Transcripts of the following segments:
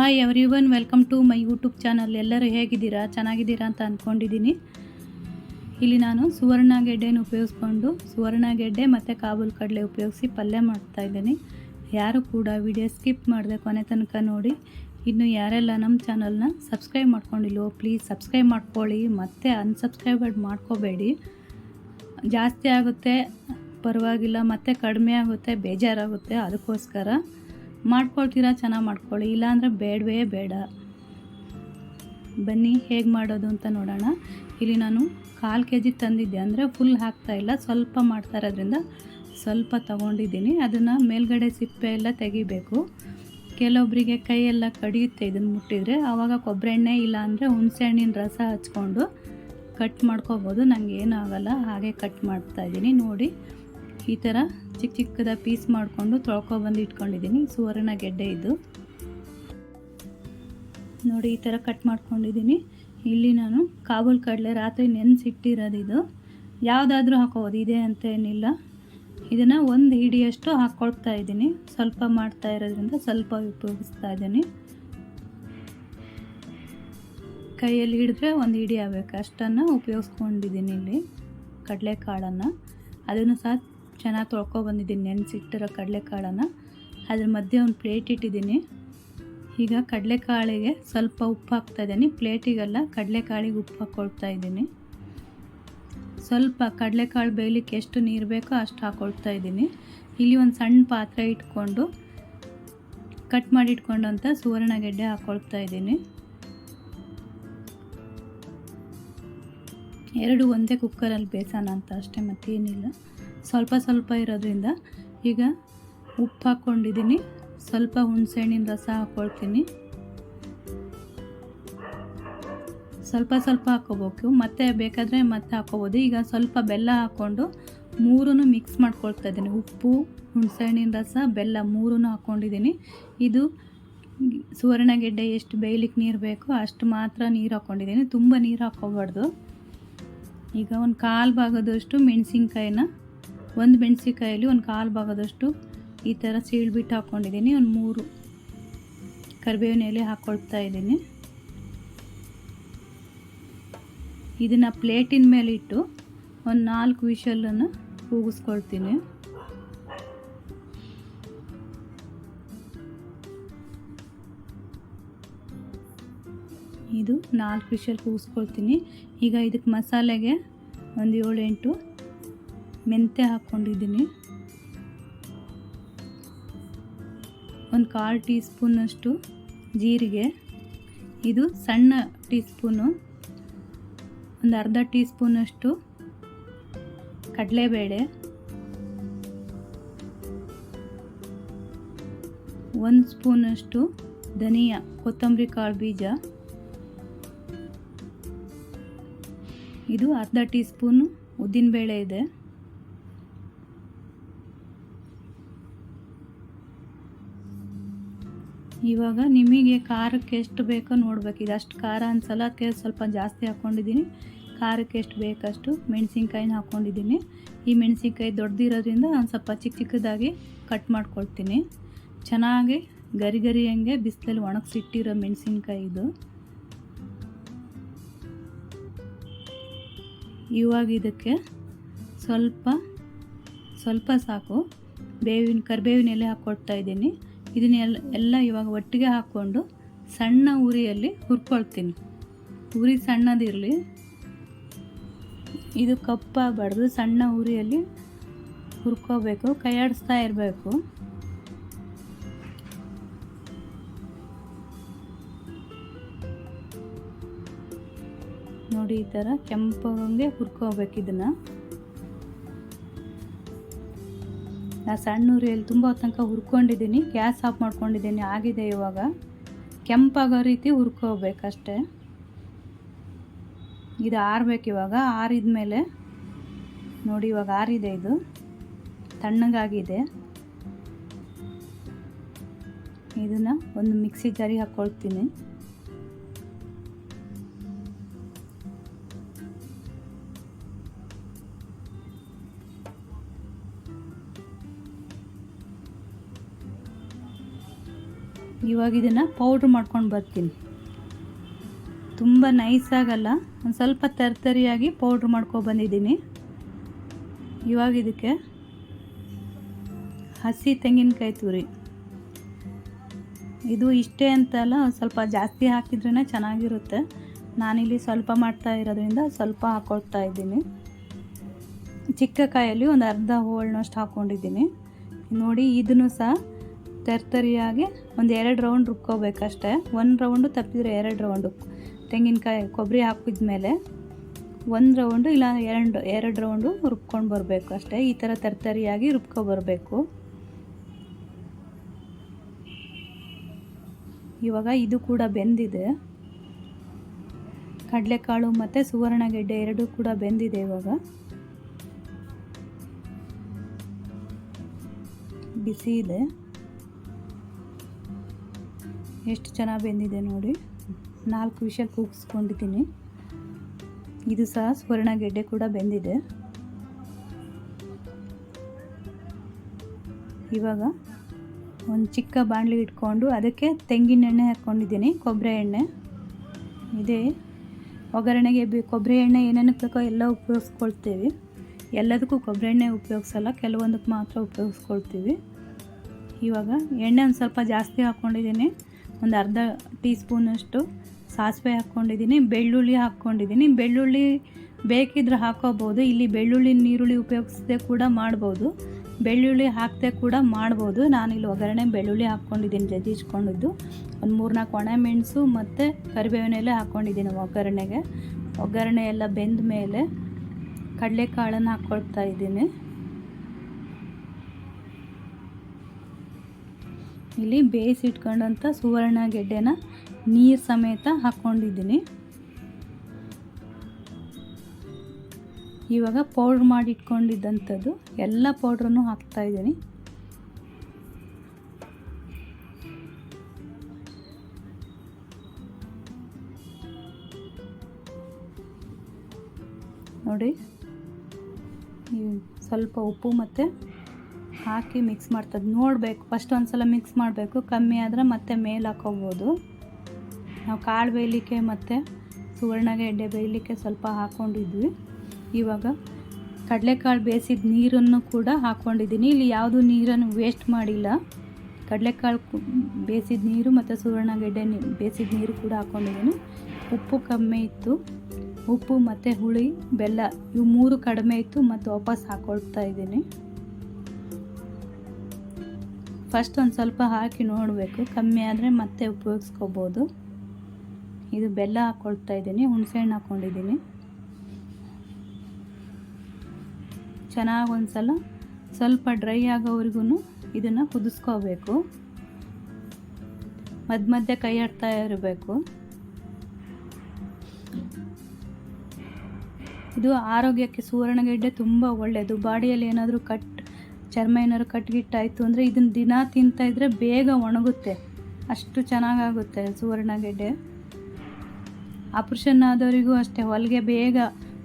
Hi everyone, welcome to my YouTube channel. ಎಲ್ಲರೂ ಹೇಗಿದ್ದೀರಾ? ಚೆನ್ನಾಗಿದ್ದೀರಾ ಅಂತ ಅಂದ್ಕೊಂಡಿದ್ದೀನಿ. ಇಲ್ಲಿ ನಾನು ಸುವರ್ಣಗೆಡ್ಡೆನ ಉಪಯೋಗಿಸ್ಕೊಂಡು ಸುವರ್ಣಗೆಡ್ಡೆ ಮತ್ತು ಕಾಬೂಲ್ ಕಡಲೆ ಉಪಯೋಗಿಸಿ ಪಲ್ಯ ಮಾಡ್ತಾಯಿದ್ದೀನಿ. ಯಾರು ಕೂಡ ವಿಡಿಯೋ ಸ್ಕಿಪ್ ಮಾಡದೆ ಕೊನೆ ತನಕ ನೋಡಿ. ಇನ್ನು ಯಾರೆಲ್ಲ ನಮ್ಮ ಚಾನಲ್ನ ಸಬ್ಸ್ಕ್ರೈಬ್ ಮಾಡ್ಕೊಂಡಿಲ್ಲೋ ಪ್ಲೀಸ್ ಸಬ್ಸ್ಕ್ರೈಬ್ ಮಾಡ್ಕೊಳ್ಳಿ, ಮತ್ತು ಅನ್ಸಬ್ಸ್ಕ್ರೈಬ್ ಮಾಡ್ಕೋಬೇಡಿ. ಜಾಸ್ತಿ ಆಗುತ್ತೆ ಪರವಾಗಿಲ್ಲ, ಮತ್ತು ಕಡಿಮೆ ಆಗುತ್ತೆ ಬೇಜಾರಾಗುತ್ತೆ. ಅದಕ್ಕೋಸ್ಕರ ಮಾಡ್ಕೊಳ್ತೀರಾ ಚೆನ್ನಾಗಿ ಮಾಡ್ಕೊಳ್ಳಿ, ಇಲ್ಲಾಂದರೆ ಬೇಡವೇ ಬೇಡ. ಬನ್ನಿ ಹೇಗೆ ಮಾಡೋದು ಅಂತ ನೋಡೋಣ. ಇಲ್ಲಿ ನಾನು 1/4 kg ತಂದಿದ್ದೆ, ಅಂದರೆ ಫುಲ್ ಹಾಕ್ತಾಯಿಲ್ಲ, ಸ್ವಲ್ಪ ಮಾಡ್ತಾ ಇರೋದ್ರಿಂದ ಸ್ವಲ್ಪ ತಗೊಂಡಿದ್ದೀನಿ. ಅದನ್ನು ಮೇಲ್ಗಡೆ ಸಿಪ್ಪೆ ಎಲ್ಲ ತೆಗಿಬೇಕು. ಕೆಲವೊಬ್ಬರಿಗೆ ಕೈಯೆಲ್ಲ ಕಡಿಯುತ್ತೆ ಇದನ್ನು ಮುಟ್ಟಿದರೆ, ಆವಾಗ ಕೊಬ್ಬರಿ ಎಣ್ಣೆ ಇಲ್ಲಾಂದರೆ ಹುಣಸೆ ಹಣ್ಣಿನ ರಸ ಹಚ್ಕೊಂಡು ಕಟ್ ಮಾಡ್ಕೋಬೋದು. ನನಗೆ ಏನೂ ಆಗೋಲ್ಲ, ಹಾಗೆ ಕಟ್ ಮಾಡ್ತಾಯಿದ್ದೀನಿ. ನೋಡಿ ಈ ಥರ ಚಿಕ್ಕ ಚಿಕ್ಕದ ಪೀಸ್ ಮಾಡಿಕೊಂಡು ತೊಳ್ಕೊಬಂದು ಇಟ್ಕೊಂಡಿದ್ದೀನಿ. ಸುವರ್ಣಗೆಡ್ಡೆ ಇದು ನೋಡಿ, ಈ ಥರ ಕಟ್ ಮಾಡ್ಕೊಂಡಿದ್ದೀನಿ. ಇಲ್ಲಿ ನಾನು ಕಾಬೂಲ್ ಕಡಲೆ ರಾತ್ರಿ ನೆನೆಸಿಟ್ಟಿರೋದು. ಇದು ಯಾವುದಾದ್ರೂ ಹಾಕೋಬೋದು, ಇದೆ ಅಂತ ಏನಿಲ್ಲ. ಇದನ್ನು 1 ಹಿಡಿಯಷ್ಟು ಹಾಕ್ಕೊಳ್ತಾ ಇದ್ದೀನಿ. ಸ್ವಲ್ಪ ಮಾಡ್ತಾ ಇರೋದ್ರಿಂದ ಸ್ವಲ್ಪ ಉಪಯೋಗಿಸ್ತಾ ಇದ್ದೀನಿ. ಕೈಯಲ್ಲಿ ಹಿಡಿದ್ರೆ 1 ಹಿಡಿ ಆಗಬೇಕು, ಅಷ್ಟನ್ನು ಉಪಯೋಗಿಸ್ಕೊಂಡಿದ್ದೀನಿ. ಇಲ್ಲಿ ಕಡಲೆಕಾಳನ್ನು ಅದನ್ನು ಸಹ ಚೆನ್ನಾಗಿ ತೊಳ್ಕೊಬಂದಿದ್ದೀನಿ. ನೆನೆಸಿಟ್ಟಿರೋ ಕಡಲೆಕಾಳನ್ನು ಅದ್ರ ಮಧ್ಯೆ ಒಂದು ಪ್ಲೇಟ್ ಇಟ್ಟಿದ್ದೀನಿ. ಈಗ ಕಡಲೆಕಾಳಿಗೆ ಸ್ವಲ್ಪ ಉಪ್ಪು ಹಾಕ್ತಾಯಿದ್ದೀನಿ. ಪ್ಲೇಟಿಗೆಲ್ಲ ಕಡಲೆಕಾಳಿಗೆ ಉಪ್ಪು ಹಾಕ್ಕೊಳ್ತಾ ಇದ್ದೀನಿ. ಸ್ವಲ್ಪ ಕಡಲೆಕಾಳು ಬೇಯಲಿಕ್ಕೆ ಎಷ್ಟು ನೀರು ಬೇಕೋ ಅಷ್ಟು ಹಾಕ್ಕೊಳ್ತಾ ಇದ್ದೀನಿ. ಇಲ್ಲಿ ಒಂದು ಸಣ್ಣ ಪಾತ್ರೆ ಇಟ್ಕೊಂಡು ಕಟ್ ಮಾಡಿ ಇಟ್ಕೊಂಡಂಥ ಸುವರ್ಣಗೆಡ್ಡೆ ಹಾಕ್ಕೊಳ್ತಾ ಇದ್ದೀನಿ. 2 ಒಂದೇ ಕುಕ್ಕರಲ್ಲಿ ಬೇಯಿಸೋಣ ಅಂತ ಅಷ್ಟೇ, ಮತ್ತೇನಿಲ್ಲ. ಸ್ವಲ್ಪ ಸ್ವಲ್ಪ ಇರೋದ್ರಿಂದ ಈಗ ಉಪ್ಪು ಹಾಕ್ಕೊಂಡಿದ್ದೀನಿ. ಸ್ವಲ್ಪ ಹುಣಸೆಹಣ್ಣಿನ ರಸ ಹಾಕ್ಕೊಳ್ತೀನಿ. ಸ್ವಲ್ಪ ಸ್ವಲ್ಪ ಹಾಕ್ಕೋಬೇಕು, ಮತ್ತೆ ಬೇಕಾದರೆ ಮತ್ತೆ ಹಾಕ್ಕೋಬೋದು. ಈಗ ಸ್ವಲ್ಪ ಬೆಲ್ಲ ಹಾಕ್ಕೊಂಡು 3 ಮಿಕ್ಸ್ ಮಾಡ್ಕೊಳ್ತಾ ಇದ್ದೀನಿ. ಉಪ್ಪು, ಹುಣಸೆಹಣ್ಣಿನ ರಸ, ಬೆಲ್ಲ 3 ಹಾಕ್ಕೊಂಡಿದ್ದೀನಿ. ಇದು ಸುವರ್ಣಗೆಡ್ಡೆ ಎಷ್ಟು ಬೇಯಲಿಕ್ಕೆ ನೀರು ಬೇಕೋ ಅಷ್ಟು ಮಾತ್ರ ನೀರು ಹಾಕ್ಕೊಂಡಿದ್ದೀನಿ, ತುಂಬ ನೀರು ಹಾಕ್ಕೋಬಾರ್ದು. ಈಗ ಒಂದು 1/4 ಭಾಗದಷ್ಟು ಮೆಣಸಿನ್ಕಾಯಿನ, ಒಂದು ಮೆಣಸಿನ್ಕಾಯಲ್ಲಿ ಒಂದು 1/4 ಭಾಗದಷ್ಟು ಈ ಥರ ಸೀಳ್ಬಿಟ್ಟು ಹಾಕ್ಕೊಂಡಿದ್ದೀನಿ. ಒಂದು 3 ಕರಿಬೇವಿನ ಎಲೆ ಹಾಕ್ಕೊಳ್ತಾ ಇದ್ದೀನಿ. ಇದನ್ನು ಪ್ಲೇಟಿನ ಮೇಲೆ ಇಟ್ಟು ಒಂದು 4 ವಿಷಲನ್ನು ಕೂಗಿಸ್ಕೊಳ್ತೀನಿ. ಇದು 4 ವಿಷಲ್ ಕೂಗಿಸ್ಕೊಳ್ತೀನಿ. ಈಗ ಇದಕ್ಕೆ ಮಸಾಲೆಗೆ ಒಂದು 7-8 ಮೆಂತ್ಯ ಹಾಕ್ಕೊಂಡಿದ್ದೀನಿ. ಒಂದು 1/4 ಟೀ ಸ್ಪೂನಷ್ಟು ಜೀರಿಗೆ, ಇದು ಸಣ್ಣ ಟೀ ಸ್ಪೂನು. ಒಂದು ಅರ್ಧ ಟೀ ಸ್ಪೂನಷ್ಟು ಕಡಲೆಬೇಳೆ, 1 ಸ್ಪೂನಷ್ಟು ಧನಿಯಾ, ಕೊತ್ತಂಬರಿ ಕಾಳು ಬೀಜ, ಇದು ಅರ್ಧ ಟೀ ಸ್ಪೂನು ಉದ್ದಿನಬೇಳೆ ಇದೆ. ಇವಾಗ ನಿಮಗೆ ಖಾರಕ್ಕೆ ಎಷ್ಟು ಬೇಕೋ ನೋಡಬೇಕು. ಇದಷ್ಟು ಖಾರ ಅನ್ಸಲ್ಲ, ಅದಕ್ಕೆ ಸ್ವಲ್ಪ ಜಾಸ್ತಿ ಹಾಕ್ಕೊಂಡಿದ್ದೀನಿ. ಖಾರಕ್ಕೆ ಎಷ್ಟು ಬೇಕಷ್ಟು ಮೆಣಸಿನ್ಕಾಯಿನ ಹಾಕ್ಕೊಂಡಿದ್ದೀನಿ. ಈ ಮೆಣಸಿನ್ಕಾಯಿ ದೊಡ್ಡದಿರೋದ್ರಿಂದ ಒಂದು ಸ್ವಲ್ಪ ಚಿಕ್ಕ ಚಿಕ್ಕದಾಗಿ ಕಟ್ ಮಾಡ್ಕೊಳ್ತೀನಿ. ಚೆನ್ನಾಗಿ ಗರಿ ಗರಿ ಹಂಗೆ ಬಿಸಿಲಲ್ಲಿ ಒಣಗಿಸಿಟ್ಟಿರೋ ಮೆಣಸಿನ್ಕಾಯಿ ಇದು. ಇವಾಗ ಇದಕ್ಕೆ ಸ್ವಲ್ಪ ಸಾಕು ಕರಿಬೇವಿನ ಎಲೆ ಹಾಕ್ಕೊಳ್ತಾ ಇದ್ದೀನಿ. ಇದನ್ನೆಲ್ಲ ಇವಾಗ ಒಟ್ಟಿಗೆ ಹಾಕ್ಕೊಂಡು ಸಣ್ಣ ಉರಿಯಲ್ಲಿ ಹುರ್ಕೊಳ್ತೀನಿ. ಉರಿ ಸಣ್ಣದಿರಲಿ, ಇದು ಕಪ್ಪಾಗಬಾರ್ದು, ಸಣ್ಣ ಉರಿಯಲ್ಲಿ ಹುರ್ಕೋಬೇಕು, ಕೈ ಆಡಿಸ್ತಾ ಇರಬೇಕು. ನೋಡಿ ಈ ಥರ ಕೆಂಪಗೆ ಹುರ್ಕೋಬೇಕು. ಇದನ್ನು ನಾನು ಸಣ್ಣ ಉರಿಯಲ್ಲಿ ತುಂಬ ತನಕ ಹುರ್ಕೊಂಡಿದ್ದೀನಿ. ಗ್ಯಾಸ್ ಆಫ್ ಮಾಡ್ಕೊಂಡಿದ್ದೀನಿ, ಆಗಿದೆ. ಇವಾಗ ಕೆಂಪಾಗೋ ರೀತಿ ಹುರ್ಕೋಬೇಕಷ್ಟೆ. ಇದು ಆರಬೇಕು. ಇವಾಗ ಆರಿದ ಮೇಲೆ ನೋಡಿ, ಇವಾಗ ಆರಿದೆ, ಇದು ತಣ್ಣಗಾಗಿದೆ. ಇದನ್ನು ಒಂದು ಮಿಕ್ಸಿ ಜಾರಿಗೆ ಹಾಕ್ಕೊಳ್ತೀನಿ. ಇವಾಗ ಇದನ್ನು ಪೌಡ್ರ್ ಮಾಡ್ಕೊಂಡು ಬರ್ತೀನಿ. ತುಂಬ ನೈಸಾಗಲ್ಲ, ಒಂದು ಸ್ವಲ್ಪ ತರಿಯಾಗಿ ಪೌಡ್ರ್ ಬಂದಿದ್ದೀನಿ. ಇವಾಗ ಇದಕ್ಕೆ ಹಸಿ ತೆಂಗಿನಕಾಯಿ ತುರಿ, ಇದು ಇಷ್ಟೇ ಅಂತಲ್ಲ, ಸ್ವಲ್ಪ ಜಾಸ್ತಿ ಹಾಕಿದ್ರೇ ಚೆನ್ನಾಗಿರುತ್ತೆ. ನಾನಿಲ್ಲಿ ಸ್ವಲ್ಪ ಮಾಡ್ತಾ ಇರೋದ್ರಿಂದ ಸ್ವಲ್ಪ ಹಾಕ್ಕೊಳ್ತಾ ಇದ್ದೀನಿ. ಚಿಕ್ಕ ಕಾಯಲ್ಲಿ ಒಂದು ಅರ್ಧ ಹೋಳನಷ್ಟು ಹಾಕ್ಕೊಂಡಿದ್ದೀನಿ. ನೋಡಿ, ಇದನ್ನು ಸಹ ತರಿಯಾಗಿ ಒಂದು 2 ರೌಂಡ್ ರುಬ್ಕೋಬೇಕಷ್ಟೇ. 1 ರೌಂಡು ತಪ್ಪಿದರೆ 2 ರೌಂಡು ತೆಂಗಿನಕಾಯಿ ಕೊಬ್ಬರಿ ಹಾಕಿದ್ಮೇಲೆ 1 ರೌಂಡು ಇಲ್ಲ 2 ರೌಂಡು ರುಬ್ಕೊಂಡು ಬರಬೇಕು ಅಷ್ಟೇ. ಈ ಥರ ತರಿಯಾಗಿ ರುಬ್ಕೊಬರಬೇಕು. ಇವಾಗ ಇದು ಕೂಡ ಬೆಂದಿದೆ. ಕಡಲೆಕಾಳು ಮತ್ತು ಸುವರ್ಣಗೆಡ್ಡೆ ಎರಡೂ ಕೂಡ ಬೆಂದಿದೆ. ಇವಾಗ ಬಿಸಿ ಇದೆ, ಎಷ್ಟು ಚೆನ್ನಾಗಿ ಬೆಂದಿದೆ ನೋಡಿ. 4 ವಿಷಲ್ ಕೂಗಿಸ್ಕೊಂಡಿದ್ದೀನಿ. ಇದು ಸಹ ಸುವರ್ಣಗೆಡ್ಡೆ ಕೂಡ ಬೆಂದಿದೆ. ಇವಾಗ ಒಂದು ಚಿಕ್ಕ ಬಾಣಲಿ ಇಟ್ಕೊಂಡು ಅದಕ್ಕೆ ತೆಂಗಿನ ಎಣ್ಣೆ ಹಾಕ್ಕೊಂಡಿದ್ದೀನಿ, ಕೊಬ್ಬರಿ ಎಣ್ಣೆ. ಇದೇ ಒಗ್ಗರಣೆಗೆ ಕೊಬ್ಬರಿ ಎಣ್ಣೆ ಏನೇನಕ್ಕೆ ಬೇಕೋ ಎಲ್ಲ ಉಪಯೋಗಿಸ್ಕೊಳ್ತೀವಿ. ಎಲ್ಲದಕ್ಕೂ ಕೊಬ್ಬರಿ ಎಣ್ಣೆ ಉಪಯೋಗಿಸಲ್ಲ, ಕೆಲವೊಂದಕ್ಕೆ ಮಾತ್ರ ಉಪಯೋಗಿಸ್ಕೊಳ್ತೀವಿ. ಇವಾಗ ಎಣ್ಣೆ ಒಂದು ಸ್ವಲ್ಪ ಜಾಸ್ತಿ ಹಾಕ್ಕೊಂಡಿದ್ದೀನಿ. ಒಂದು ಅರ್ಧ ಟೀ ಸ್ಪೂನಷ್ಟು ಸಾಸಿವೆ ಹಾಕ್ಕೊಂಡಿದ್ದೀನಿ. ಬೆಳ್ಳುಳ್ಳಿ ಹಾಕ್ಕೊಂಡಿದ್ದೀನಿ. ಬೆಳ್ಳುಳ್ಳಿ ಬೇಕಿದ್ರೆ ಹಾಕೋಬೋದು. ಇಲ್ಲಿ ಬೆಳ್ಳುಳ್ಳಿ ನೀರುಳ್ಳಿ ಉಪಯೋಗಿಸದೆ ಕೂಡ ಮಾಡ್ಬೋದು, ಬೆಳ್ಳುಳ್ಳಿ ಹಾಕದೆ ಕೂಡ ಮಾಡ್ಬೋದು. ನಾನಿಲ್ಲಿ ಒಗ್ಗರಣೆ ಬೆಳ್ಳುಳ್ಳಿ ಹಾಕ್ಕೊಂಡಿದ್ದೀನಿ, ಜಜ್ಜಿಸ್ಕೊಂಡಿದ್ದು. ಒಂದು 3-4 ಒಣಮೆಣಸು ಮತ್ತು ಕರಿಬೇವಿನ ಎಲೆ ಹಾಕ್ಕೊಂಡಿದ್ದೀನಿ ಒಗ್ಗರಣೆಗೆ. ಒಗ್ಗರಣೆ ಎಲ್ಲ ಬೆಂದ ಮೇಲೆ ಕಡಲೆಕಾಳನ್ನು ಹಾಕ್ಕೊಳ್ತಾ ಇದ್ದೀನಿ. ಇಲ್ಲಿ ಬೇಯಿಸಿಟ್ಕೊಂಡಂಥ ಸುವರ್ಣಗೆಡ್ಡೆನ ನೀರು ಸಮೇತ ಹಾಕ್ಕೊಂಡಿದ್ದೀನಿ. ಇವಾಗ ಪೌಡ್ರ್ ಮಾಡಿ ಇಟ್ಕೊಂಡಿದ್ದಂಥದ್ದು ಎಲ್ಲ ಪೌಡ್ರನ್ನು ಹಾಕ್ತಾಯಿದ್ದೀನಿ. ನೋಡಿ, ಸ್ವಲ್ಪ ಉಪ್ಪು ಮತ್ತು ಹಾಕಿ ಮಿಕ್ಸ್ ಮಾಡ್ತದೆ. ನೋಡಬೇಕು, ಫಸ್ಟ್ ಒಂದು ಸಲ ಮಿಕ್ಸ್ ಮಾಡಬೇಕು. ಕಮ್ಮಿ ಆದರೆ ಮತ್ತೆ ಮೇಲೆ ಹಾಕೋಬೋದು. ನಾವು ಕಾಳು ಬೇಯಲಿಕ್ಕೆ ಮತ್ತು ಸುವರ್ಣಗೆಡ್ಡೆ ಬೇಯಲಿಕ್ಕೆ ಸ್ವಲ್ಪ ಹಾಕ್ಕೊಂಡಿದ್ವಿ. ಇವಾಗ ಕಡಲೆಕಾಳು ಬೇಯಿಸಿದ ನೀರನ್ನು ಕೂಡ ಹಾಕ್ಕೊಂಡಿದ್ದೀನಿ. ಇಲ್ಲಿ ಯಾವುದೂ ನೀರನ್ನು ವೇಸ್ಟ್ ಮಾಡಿಲ್ಲ. ಕಡಲೆಕಾಳು ಬೇಯಿಸಿದ ನೀರು ಮತ್ತು ಸುವರ್ಣಗೆಡ್ಡೆ ಬೇಯಿಸಿದ ನೀರು ಕೂಡ ಹಾಕ್ಕೊಂಡಿದ್ದೀನಿ. ಉಪ್ಪು ಕಮ್ಮಿ ಇತ್ತು, ಉಪ್ಪು ಮತ್ತು ಹುಳಿ ಬೆಲ್ಲ ಇವು 3 ಕಡಿಮೆ ಇತ್ತು, ಮತ್ತು ವಾಪಸ್ ಹಾಕ್ಕೊಳ್ತಾ ಇದ್ದೀನಿ. ಫಸ್ಟ್ ಒಂದು ಸ್ವಲ್ಪ ಹಾಕಿ ನೋಡಬೇಕು, ಕಮ್ಮಿ ಆದರೆ ಮತ್ತೆ ಉಪಯೋಗಿಸ್ಕೋಬೋದು. ಇದು ಬೆಲ್ಲ ಹಾಕ್ಕೊಳ್ತಾ ಇದ್ದೀನಿ, ಹುಣಸೆಹಣ್ಣು ಹಾಕ್ಕೊಂಡಿದ್ದೀನಿ. ಚೆನ್ನಾಗಿ ಒಂದು ಸಲ ಸ್ವಲ್ಪ ಡ್ರೈ ಆಗೋವರೆಗೂ ಇದನ್ನು ಕುದಿಸ್ಕೋಬೇಕು. ಮಧ್ಯೆ ಕೈ ಆಡ್ತಾ ಇರಬೇಕು. ಇದು ಆರೋಗ್ಯಕ್ಕೆ ಸುವರ್ಣಗೆಡ್ಡೆ ತುಂಬ ಒಳ್ಳೆಯದು. ಬಾಡಿಯಲ್ಲಿ ಏನಾದರೂ ಚರ್ಮ ಏನಾದ್ರು ಕಟ್ಗಿಟ್ಟಾಯಿತು ಅಂದರೆ ಇದನ್ನು ದಿನ ತಿಂತಾಯಿದ್ರೆ ಬೇಗ ಒಣಗುತ್ತೆ, ಅಷ್ಟು ಚೆನ್ನಾಗಾಗುತ್ತೆ ಸುವರ್ಣಗೆಡ್ಡೆ. ಆಪರೇಷನ್ ಆದವರಿಗೂ ಅಷ್ಟೇ, ಹೊಲಿಗೆ ಬೇಗ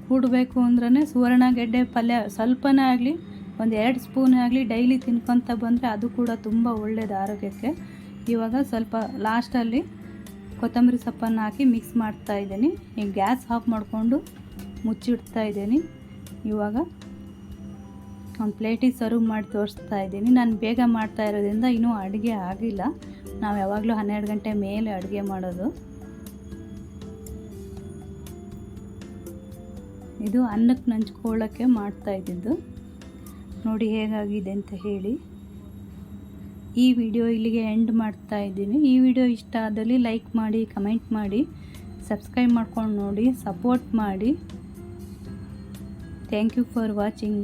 ಕೂಡಬೇಕು ಅಂದ್ರೆ ಸುವರ್ಣಗೆಡ್ಡೆ ಪಲ್ಯ ಸ್ವಲ್ಪನೇ ಆಗಲಿ, ಒಂದು 2 ಸ್ಪೂನ್ ಆಗಲಿ ಡೈಲಿ ತಿನ್ಕೊತ ಬಂದರೆ ಅದು ಕೂಡ ತುಂಬ ಒಳ್ಳೆಯದು ಆರೋಗ್ಯಕ್ಕೆ. ಇವಾಗ ಸ್ವಲ್ಪ ಲಾಸ್ಟಲ್ಲಿ ಕೊತ್ತಂಬರಿ ಸೊಪ್ಪನ್ನು ಹಾಕಿ ಮಿಕ್ಸ್ ಮಾಡ್ತಾಯಿದ್ದೀನಿ. ಈಗ ಗ್ಯಾಸ್ ಆಫ್ ಮಾಡಿಕೊಂಡು ಮುಚ್ಚಿಡ್ತಾ ಇದ್ದೀನಿ. ಇವಾಗ ಒಂದು ಪ್ಲೇಟಿಗೆ ಸರ್ವ್ ಮಾಡಿ ತೋರಿಸ್ತಾ ಇದ್ದೀನಿ. ನಾನು ಬೇಗ ಮಾಡ್ತಾ ಇರೋದ್ರಿಂದ ಇನ್ನೂ ಅಡುಗೆ ಆಗಿಲ್ಲ. ನಾವು ಯಾವಾಗಲೂ 12 ಗಂಟೆ ಮೇಲೆ ಅಡುಗೆ ಮಾಡೋದು. ಇದು ಅನ್ನಕ್ಕೆ ನಂಚ್ಕೊಳ್ಳೋಕ್ಕೆ ಮಾಡ್ತಾ ಇದ್ದಿದ್ದು. ನೋಡಿ ಹೇಗಾಗಿದೆ ಅಂತ ಹೇಳಿ. ಈ ವಿಡಿಯೋ ಇಲ್ಲಿಗೆ ಎಂಡ್ ಮಾಡ್ತಾ ಇದ್ದೀನಿ. ಈ ವಿಡಿಯೋ ಇಷ್ಟ ಆದಲ್ಲಿ ಲೈಕ್ ಮಾಡಿ, ಕಮೆಂಟ್ ಮಾಡಿ, ಸಬ್ಸ್ಕ್ರೈಬ್ ಮಾಡ್ಕೊಂಡು ನೋಡಿ, ಸಪೋರ್ಟ್ ಮಾಡಿ. Thank you for watching.